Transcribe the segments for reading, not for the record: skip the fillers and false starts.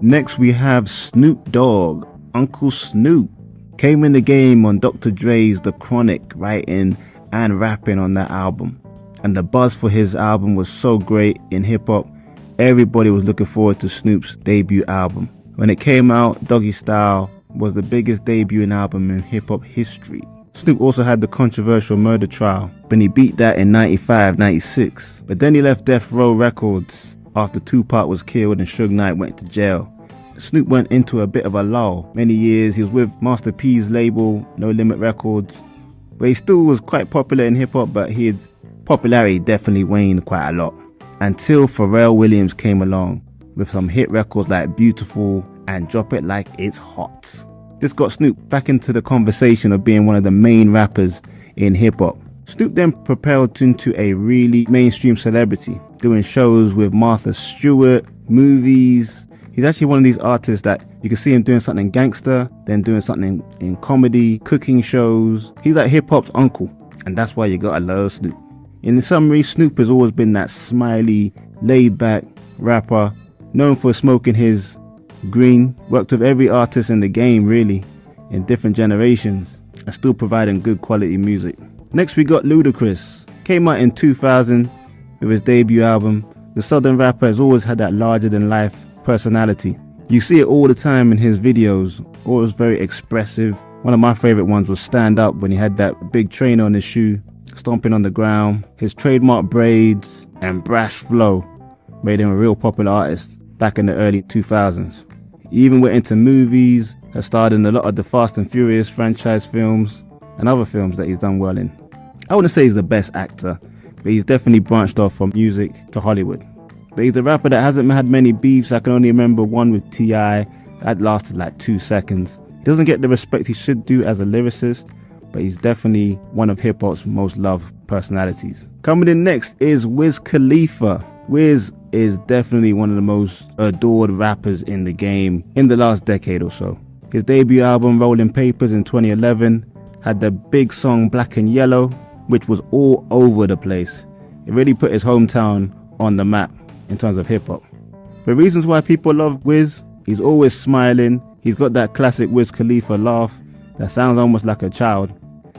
Next we have Snoop Dogg. Uncle Snoop came in the game on Dr. Dre's The Chronic, writing and rapping on that album. And the buzz for his album was so great in hip-hop, everybody was looking forward to Snoop's debut album. When it came out, Doggy Style was the biggest debuting album in hip-hop history. Snoop also had the controversial murder trial, but he beat that in 95, 96. But then he left Death Row Records after Tupac was killed and Suge Knight went to jail. Snoop went into a bit of a lull. Many years he was with Master P's label, No Limit Records, where he still was quite popular in hip-hop, but his popularity definitely waned quite a lot. Until Pharrell Williams came along with some hit records like Beautiful and Drop It Like It's Hot. This got Snoop back into the conversation of being one of the main rappers in hip-hop. Snoop then propelled into a really mainstream celebrity, doing shows with Martha Stewart, movies. He's actually one of these artists that you can see him doing something gangster, then doing something in comedy, cooking shows. He's like hip-hop's uncle, and that's why you gotta love Snoop. In summary, Snoop has always been that smiley, laid-back rapper, known for smoking his green, worked with every artist in the game really, in different generations, and still providing good quality music. Next we got Ludacris. Came out in 2000 with his debut album. The Southern rapper has always had that larger than life personality. You see it all the time in his videos, always very expressive. One of my favorite ones was Stand Up, when he had that big trainer on his shoe, stomping on the ground. His trademark braids and brash flow made him a real popular artist back in the early 2000s. He even went into movies, has starred in a lot of the Fast and Furious franchise films and other films that he's done well in. I wouldn't say he's the best actor, but he's definitely branched off from music to Hollywood. But he's a rapper that hasn't had many beefs. I can only remember one with T.I. that lasted like 2 seconds. He doesn't get the respect he should do as a lyricist, but he's definitely one of hip-hop's most loved personalities. Coming in next is Wiz Khalifa. Wiz is definitely one of the most adored rappers in the game in the last decade or so. His debut album, Rolling Papers, in 2011, had the big song Black and Yellow, which was all over the place. It really put his hometown on the map in terms of hip-hop. The reasons why people love Wiz: he's always smiling, he's got that classic Wiz Khalifa laugh that sounds almost like a child,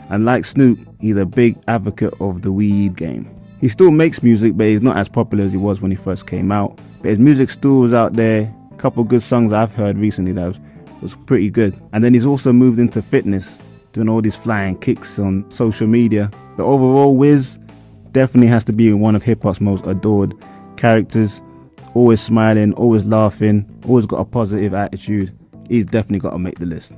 and like Snoop, he's a big advocate of the weed game. He still makes music, but he's not as popular as he was when he first came out, but his music still is out there. A couple good songs I've heard recently that was pretty good. And then he's also moved into fitness, doing all these flying kicks on social media. But overall, Wiz definitely has to be one of hip-hop's most adored characters. Always smiling, always laughing, always got a positive attitude. He's definitely got to make the list.